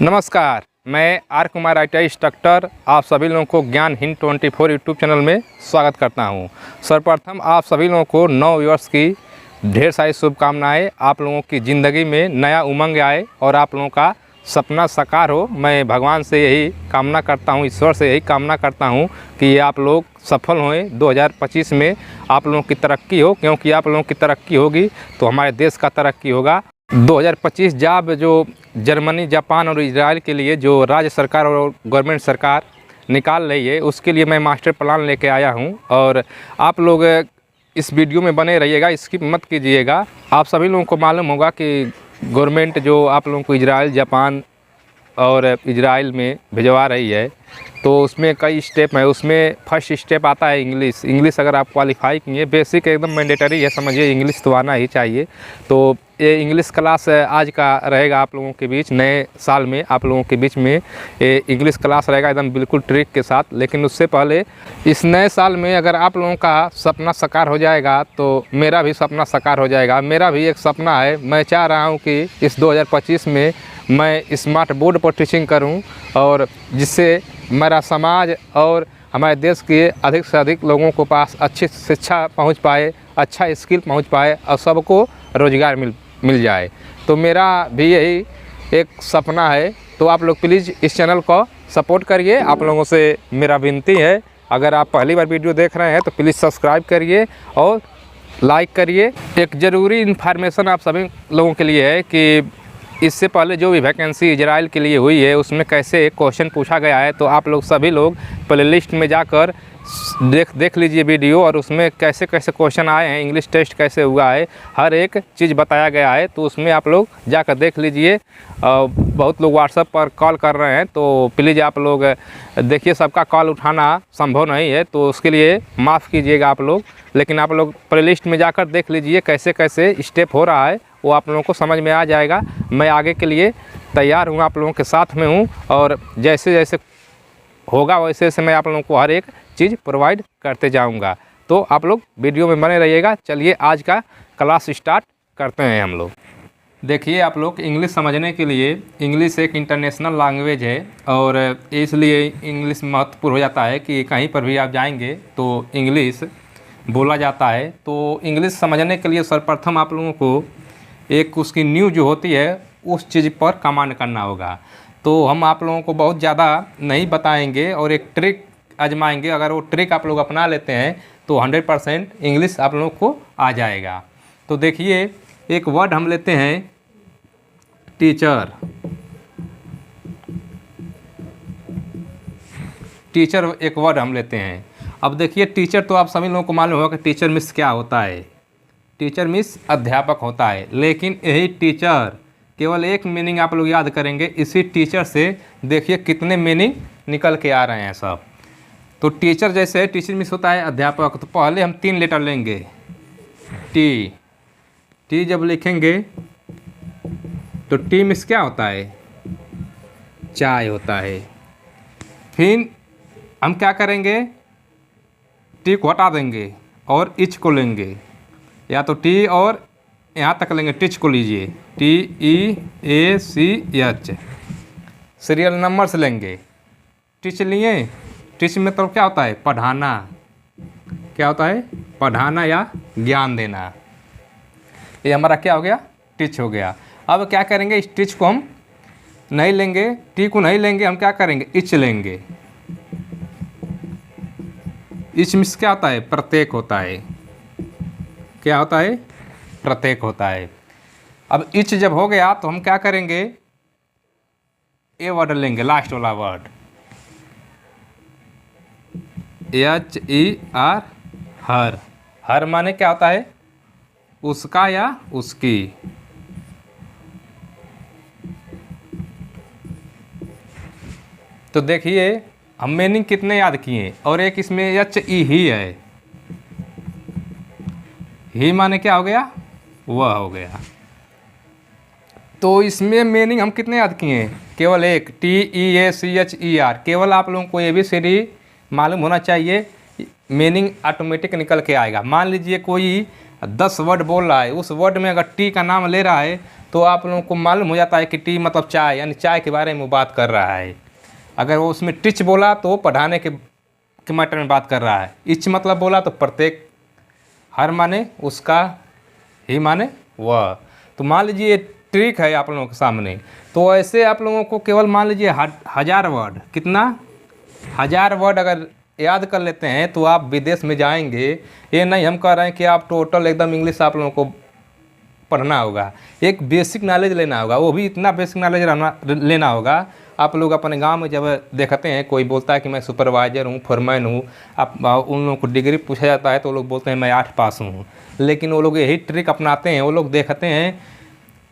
नमस्कार, मैं are Kumar ITI instructor आप सभी लोगों को ज्ञान हिंद 24 यूट्यूब चैनल में स्वागत करता हूं। सर्वप्रथम आप सभी लोगों को नव वर्ष की ढेर सारी शुभकामनाएं। आप लोगों की ज़िंदगी में नया उमंग आए और आप लोगों का सपना साकार हो। मैं भगवान से यही कामना करता हूं, ईश्वर से यही कामना करता हूं कि आप लोग सफल होएं। 2025 में आप लोगों की तरक्की हो, क्योंकि आप लोगों की तरक्की होगी तो हमारे देश का तरक्की होगा। 2025 जॉब जो जर्मनी, जापान और इजराइल के लिए जो राज्य सरकार और गवर्नमेंट सरकार निकाल रही है, उसके लिए मैं मास्टर प्लान लेके आया हूं। और आप लोग इस वीडियो में बने रहिएगा, स्किप मत कीजिएगा। आप सभी लोगों को मालूम होगा कि गवर्नमेंट जो आप लोगों को इजराइल, जापान और इजराइल में भिजवा रही है, तो उसमें कई स्टेप है। उसमें फर्स्ट स्टेप आता है इंग्लिश अगर आप क्वालिफाई किए, बेसिक एकदम मैंडेटरी है, समझिए इंग्लिश तो आना ही चाहिए। तो ये इंग्लिश क्लास आज का रहेगा आप लोगों के बीच। नए साल में आप लोगों के बीच में ये इंग्लिश क्लास रहेगा एकदम बिल्कुल ट्रिक के साथ। लेकिन उससे पहले इस नए साल में अगर आप लोगों का सपना साकार हो जाएगा तो मेरा भी सपना साकार हो जाएगा। मेरा भी एक सपना है, मैं चाह रहा हूँ कि इस 2025 में मैं स्मार्ट बोर्ड पर टीचिंग करूँ और जिससे मेरा समाज और हमारे देश के अधिक से अधिक लोगों को पास अच्छी शिक्षा पहुंच पाए, अच्छा स्किल पहुंच पाए और सबको रोज़गार मिल जाए। तो मेरा भी यही एक सपना है। तो आप लोग प्लीज़ इस चैनल को सपोर्ट करिए। आप लोगों से मेरा विनती है, अगर आप पहली बार वीडियो देख रहे हैं तो प्लीज़ सब्सक्राइब करिए और लाइक करिए। एक ज़रूरी इन्फॉर्मेशन आप सभी लोगों के लिए है कि इससे पहले जो भी वैकेंसी इजराइल के लिए हुई है उसमें कैसे क्वेश्चन पूछा गया है, तो आप लोग सभी लोग प्लेलिस्ट में जाकर देख लीजिए वीडियो, और उसमें कैसे कैसे क्वेश्चन आए हैं, इंग्लिश टेस्ट कैसे हुआ है, हर एक चीज़ बताया गया है। तो उसमें आप लोग जाकर देख लीजिए। बहुत लोग व्हाट्सएप पर कॉल कर रहे हैं, तो प्लीज़ आप लोग देखिए, सबका कॉल उठाना संभव नहीं है, तो उसके लिए माफ़ कीजिएगा आप लोग। लेकिन आप लोग प्लेलिस्ट में जाकर देख लीजिए कैसे कैसे स्टेप हो रहा है, वो आप लोगों को समझ में आ जाएगा। मैं आगे के लिए तैयार हूँ, आप लोगों के साथ में हूँ, और जैसे जैसे होगा वैसे वैसे मैं आप लोगों को हर एक चीज़ प्रोवाइड करते जाऊँगा। तो आप लोग वीडियो में बने रहिएगा। चलिए आज का क्लास स्टार्ट करते हैं हम लोग। देखिए आप लोग, इंग्लिश समझने के लिए इंग्लिश एक इंटरनेशनल लैंग्वेज है, और इसलिए इंग्लिश महत्वपूर्ण हो जाता है कि कहीं पर भी आप जाएंगे तो इंग्लिश बोला जाता है। तो इंग्लिश समझने के लिए सर्वप्रथम आप लोगों को एक उसकी न्यू जो होती है उस चीज़ पर कमांड करना होगा। तो हम आप लोगों को बहुत ज़्यादा नहीं बताएंगे और एक ट्रिक आजमाएंगे। अगर वो ट्रिक आप लोग अपना लेते हैं तो 100% इंग्लिश आप लोगों को आ जाएगा। तो देखिए, एक वर्ड हम लेते हैं टीचर। टीचर एक वर्ड हम लेते हैं। अब देखिए, टीचर तो आप सभी लोगों को मालूम होगा कि टीचर मीन्स क्या होता है। टीचर मीन्स अध्यापक होता है। लेकिन यही टीचर केवल एक मीनिंग आप लोग याद करेंगे। इसी टीचर से देखिए कितने मीनिंग निकल के आ रहे हैं सब। तो टीचर जैसे टीचर मीन्स होता है अध्यापक, तो पहले हम 3 लेटर लेंगे। टी जब लिखेंगे तो टी मीन्स क्या होता है, चाय होता है। फिर हम क्या करेंगे, टी को हटा देंगे और इच को लेंगे, या तो टी और यहाँ तक लेंगे, टिच को लीजिए, TEACH। सीरियल नंबर से लेंगे, टिच लिए। टिच में तो क्या होता है, पढ़ाना। क्या होता है, पढ़ाना या ज्ञान देना। ये हमारा क्या हो गया, टिच हो गया। अब क्या करेंगे, इस टिच को हम नहीं लेंगे, टी को नहीं लेंगे, हम क्या करेंगे, इच लेंगे। इच मीन्स क्या होता है, प्रत्येक होता है। क्या होता है, प्रत्येक होता है। अब इच जब हो गया तो हम क्या करेंगे, ए वर्ड लेंगे, लास्ट वाला वर्ड, HER, हर। हर माने क्या होता है, उसका या उसकी। तो देखिए हम मीनिंग कितने याद किए, और एक इसमें HE ही है। ही माने क्या हो गया, वह हो गया। तो इसमें मीनिंग हम कितने याद किए, केवल एक, TEACHER। केवल आप लोगों को ABCD मालूम होना चाहिए, मीनिंग ऑटोमेटिक निकल के आएगा। मान लीजिए कोई 10 वर्ड बोल रहा है, उस वर्ड में अगर टी का नाम ले रहा है तो आप लोगों को मालूम हो जाता है कि टी मतलब चाय, यानी चाय के बारे में वो बात कर रहा है। अगर वो उसमें टिच बोला तो वो पढ़ाने के मैटर में बात कर रहा है। इच मतलब बोला तो प्रत्येक, हर माने उसका, ही माने वह। तो मान लीजिए ये ट्रिक है आप लोगों के सामने। तो ऐसे आप लोगों को केवल मान लीजिए 1000 वर्ड, कितना 1000 वर्ड अगर याद कर लेते हैं तो आप विदेश में जाएंगे। ये नहीं हम कह रहे हैं कि आप टोटल एकदम इंग्लिश आप लोगों को पढ़ना होगा, एक बेसिक नॉलेज लेना होगा। वो भी इतना बेसिक नॉलेज लेना होगा। आप लोग अपने गांव में जब देखते हैं कोई बोलता है कि मैं सुपरवाइज़र हूँ, फोरमैन हूँ, आप उन लोगों को डिग्री पूछा जाता है तो वो लोग बोलते हैं मैं 8 पास हूँ। लेकिन वो लोग यही ट्रिक अपनाते हैं। वो लोग देखते हैं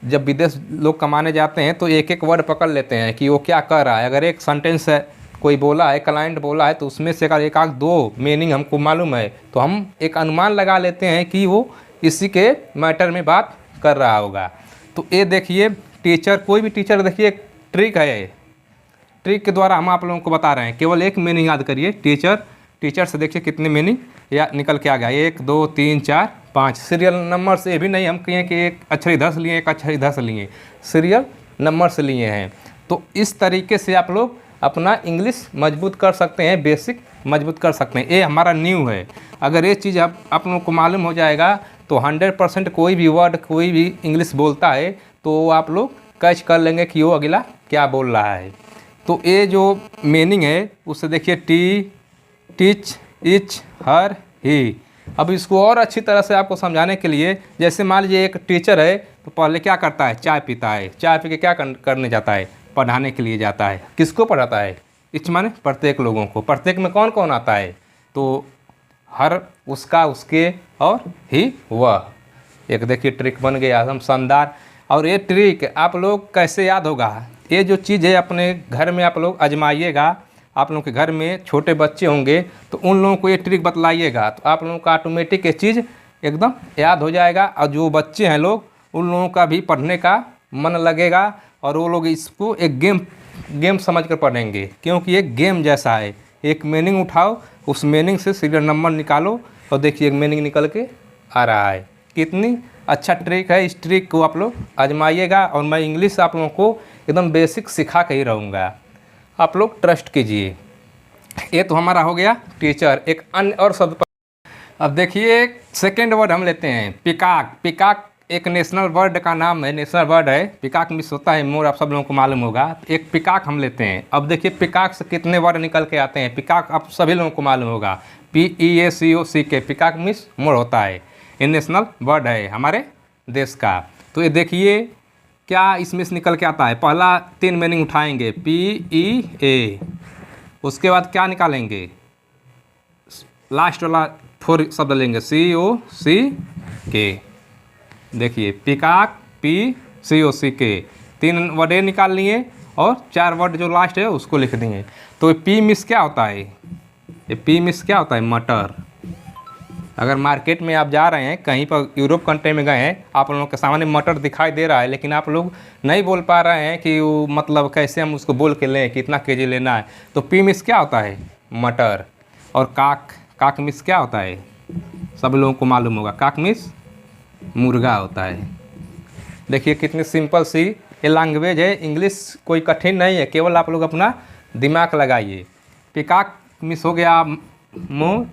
जब विदेश लोग कमाने जाते हैं तो एक एक वर्ड पकड़ लेते हैं कि वो क्या कर रहा है। अगर एक सेंटेंस है, कोई बोला है, क्लाइंट बोला है, तो उसमें से अगर एक आध दो मीनिंग हमको मालूम है तो हम एक अनुमान लगा लेते हैं कि वो इसी के मैटर में बात कर रहा होगा। तो ये देखिए टीचर, कोई भी टीचर देखिए एक ट्रिक है, ट्रिक के द्वारा हम आप लोगों को बता रहे हैं। केवल एक मीनिंग याद करिए, टीचर से देखिए कितने मीनिंग या निकल के आ गया, 1 2 3 4 5। सीरियल नंबर से भी नहीं हम कहें कि एक अक्षर इधर से लिए, एक अक्षर इधर से लिए, सीरियल नंबर से लिए हैं। तो इस तरीके से आप लोग अपना इंग्लिश मजबूत कर सकते हैं, बेसिक मजबूत कर सकते हैं। ये हमारा न्यू है। अगर ये चीज़ आप लोगों को मालूम हो जाएगा तो 100% कोई भी वर्ड, कोई भी इंग्लिश बोलता है तो आप लोग कैच कर लेंगे कि वो अगला क्या बोल रहा है। तो ये जो मीनिंग है उससे देखिए टी, टीच, इच, हर, ही। अब इसको और अच्छी तरह से आपको समझाने के लिए, जैसे मान लीजिए एक टीचर है तो पहले क्या करता है, चाय पीता है। चाय पी के क्या करने जाता है, पढ़ाने के लिए जाता है। किसको पढ़ाता है, इच माने प्रत्येक लोगों को। प्रत्येक में कौन कौन आता है, तो हर, उसका, उसके और ही, वह। एक देखिए ट्रिक बन गया हम शानदार। और ये ट्रिक आप लोग कैसे याद होगा, ये जो चीज़ है अपने घर में आप लोग आजमाइएगा। आप लोगों के घर में छोटे बच्चे होंगे तो उन लोगों को ये ट्रिक बतलाइएगा तो आप लोगों का ऑटोमेटिक ये चीज़ एकदम याद हो जाएगा। और जो बच्चे हैं लोग, उन लोगों का भी पढ़ने का मन लगेगा और वो लोग इसको एक गेम समझ कर पढ़ेंगे, क्योंकि एक गेम जैसा है। एक मीनिंग उठाओ, उस मीनिंग से सीरियल नंबर निकालो और देखिए एक मीनिंग निकल के आ रहा है। कितनी अच्छा ट्रिक है। इस ट्रिक को आप लोग आजमाइएगा और मैं इंग्लिश आप लोगों को एकदम बेसिक सिखा के ही रहूँगा, आप लोग ट्रस्ट कीजिए। ये तो हमारा हो गया टीचर। एक अन्य और शब्द पर अब देखिए सेकेंड वर्ड हम लेते हैं, पिकाक। पिकाक एक नेशनल वर्ड का नाम है, नेशनल वर्ड है। पिकाक मिस होता है मोर, आप सब लोगों को मालूम होगा। एक पिकाक हम लेते हैं। अब देखिए पिकाक से कितने वर्ड निकल के आते हैं। पिकाक आप सभी लोगों को मालूम होगा, PEACOCK। पिकाक मिस मोर होता है। ये नेशनल वर्ड है हमारे देश का। तो ये देखिए क्या इसमें से निकल के आता है। पहला 3 मीनिंग उठाएंगे, PEA। उसके बाद क्या निकालेंगे, लास्ट वाला 4 शब्द लेंगे, COCK। देखिए पिकाक, PCOCK, 3 वर्ड निकाल लिए और 4 वर्ड जो लास्ट है उसको लिख दिए। तो पी मिस क्या होता है, ये पी मिस क्या होता है, मटर। अगर मार्केट में आप जा रहे हैं, कहीं पर यूरोप कंट्री में गए हैं, आप लोगों के सामने मटर दिखाई दे रहा है, लेकिन आप लोग नहीं बोल पा रहे हैं कि वो मतलब कैसे हम उसको बोल के लें, कितना केजी लेना है। तो पी मिस क्या होता है, मटर। और काक मिस क्या होता है, सब लोगों को मालूम होगा, काक मिस मुर्गा होता है। देखिए कितनी सिंपल सी ये लैंग्वेज है। इंग्लिश कोई कठिन नहीं है, केवल आप लोग अपना दिमाग लगाइए। पिकाक मिस हो गया मोर,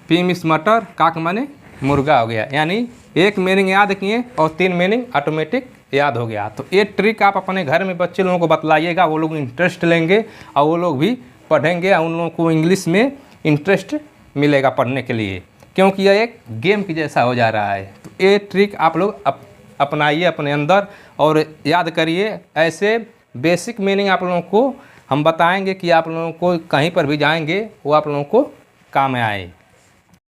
पी मिस मटर, काक माने मुर्गा हो गया। यानी एक मीनिंग याद किए और 3 मीनिंग ऑटोमेटिक याद हो गया। तो ये ट्रिक आप अपने घर में बच्चे लोगों को बतलाइएगा, वो लोग इंटरेस्ट लेंगे और वो लोग भी पढ़ेंगे और उन लोगों को इंग्लिश में इंटरेस्ट मिलेगा पढ़ने के लिए, क्योंकि यह एक गेम की जैसा हो जा रहा है। तो ये ट्रिक आप लोग अपनाइए अपने अंदर और याद करिए। ऐसे बेसिक मीनिंग आप लोगों को हम बताएंगे कि आप लोगों को कहीं पर भी जाएंगे वो आप लोगों को काम आए।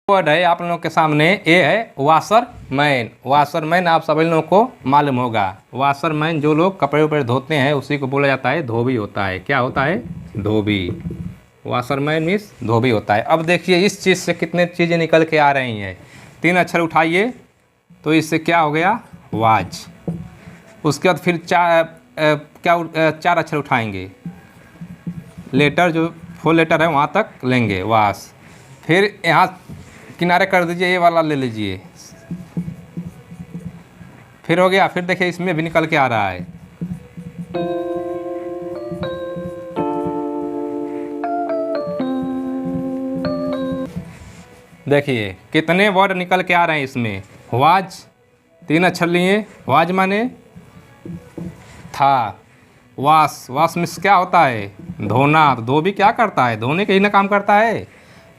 वर्ड है आप लोगों के सामने, ये है वाशरमैन। वाशरमैन आप सभी लोगों को मालूम होगा। वाशरमैन जो लोग कपड़े उपड़े धोते हैं उसी को बोला जाता है धोबी होता है। क्या होता है, धोबी। वाशरमैन मीन्स धोबी होता है। अब देखिए इस चीज़ से कितने चीज़ें निकल के आ रही हैं। 3 अक्षर उठाइए तो इससे क्या हो गया, वाच। उसके बाद फिर 4 अक्षर उठाएंगे, लेटर जो 4 लेटर है वहाँ तक लेंगे, वाश। फिर यहाँ किनारे कर दीजिए, ये वाला ले लीजिए। फिर हो गया, फिर देखिए इसमें भी निकल के आ रहा है। देखिए कितने वर्ड निकल के आ रहे हैं इसमें। वाज 3 अक्षर लिए, वाज माने था। वाश, वाश मीन्स क्या होता है, धोना। तो धोबी क्या करता है, धोने के ही ना काम करता है।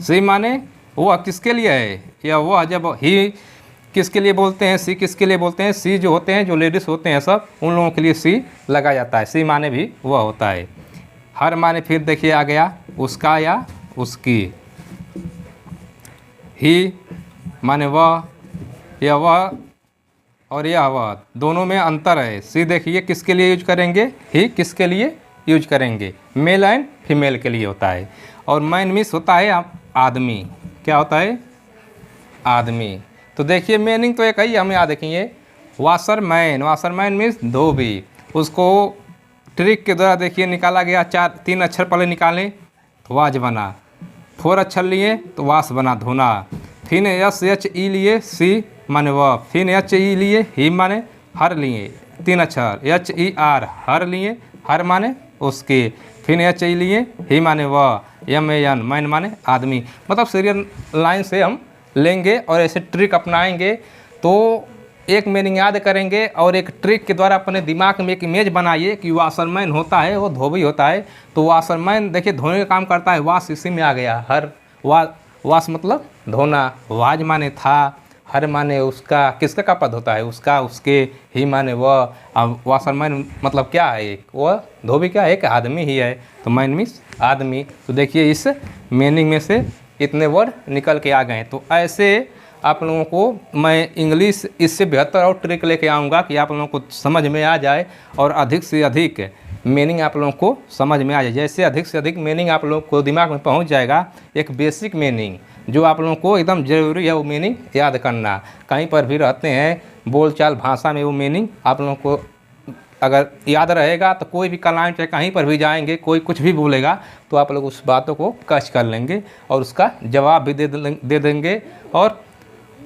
सी माने वह किसके लिए है, या वह जब ही किसके लिए बोलते हैं, सी किसके लिए बोलते हैं। सी जो होते हैं, जो लेडीज़ होते हैं सब, उन लोगों के लिए सी लगाया जाता है। सी माने भी वह होता है। हर माने फिर देखिए आ गया उसका या उसकी। ही माने वह या वह, और यह वह, दोनों में अंतर है। सी देखिए किसके लिए यूज करेंगे, ही किसके लिए यूज करेंगे, मेल एंड फीमेल के लिए होता है। और मैन मीन्स होता है आदमी। क्या होता है, आदमी। तो देखिए मीनिंग तो एक ही हमें याद रखिए, वाशरमैन। वाशरमैन मीन्स धोबी। उसको ट्रिक के द्वारा देखिए निकाला गया। 3 अक्षर पहले निकालें तो वाज बना, 4 अक्षर लिए तो वाश बना, धोना। फिर SHE लिए, सी माने वह। फिर HE लिए, ही माने हर लिए, 3 अक्षर। HER हर लिए, हर माने उसके। फिर HE लिए, ही माने वह। MAN मैन माने आदमी। मतलब सीरियल लाइन से हम लेंगे और ऐसे ट्रिक अपनाएंगे तो एक मीनिंग याद करेंगे, और एक ट्रिक के द्वारा अपने दिमाग में एक इमेज बनाइए कि वाशरमैन होता है वो धोबी होता है। तो वाशरमैन देखिए धोने का काम करता है, वाश इसी में आ गया। हर वाश मतलब धोना। वाज माने था, हर माने उसका, किसका का पद होता है, उसका, उसके। ही माने वह। अब वाशरमैन मतलब क्या है, वह धोबी क्या है, एक आदमी ही है। तो मैन मीन्स आदमी। तो देखिए इस मीनिंग में से इतने वर्ड निकल के आ गए। तो ऐसे आप लोगों को मैं इंग्लिश इससे बेहतर और ट्रिक लेके आऊँगा कि आप लोगों को समझ में आ जाए और अधिक से अधिक मीनिंग आप लोगों को समझ में आ जाए। जैसे अधिक से अधिक मीनिंग आप लोगों को दिमाग में पहुंच जाएगा, एक बेसिक मीनिंग जो आप लोगों को एकदम ज़रूरी है वो मीनिंग याद करना। कहीं पर भी रहते हैं बोलचाल भाषा में, वो मीनिंग आप लोगों को अगर याद रहेगा तो कोई भी क्लाइंट चाहे कहीं पर भी जाएंगे, कोई कुछ भी बोलेगा तो आप लोग उस बातों को कैच कर लेंगे और उसका जवाब भी दे देंगे, और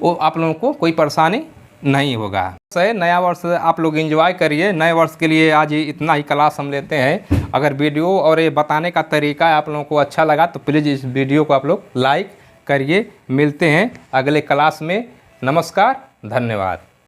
वो आप लोगों को कोई परेशानी नहीं होगा। सही नया वर्ष आप लोग एंजॉय करिए। नए वर्ष के लिए आज इतना ही क्लास हम लेते हैं। अगर वीडियो और ये बताने का तरीका आप लोगों को अच्छा लगा तो प्लीज़ इस वीडियो को आप लोग लाइक करिए। मिलते हैं अगले क्लास में। नमस्कार, धन्यवाद।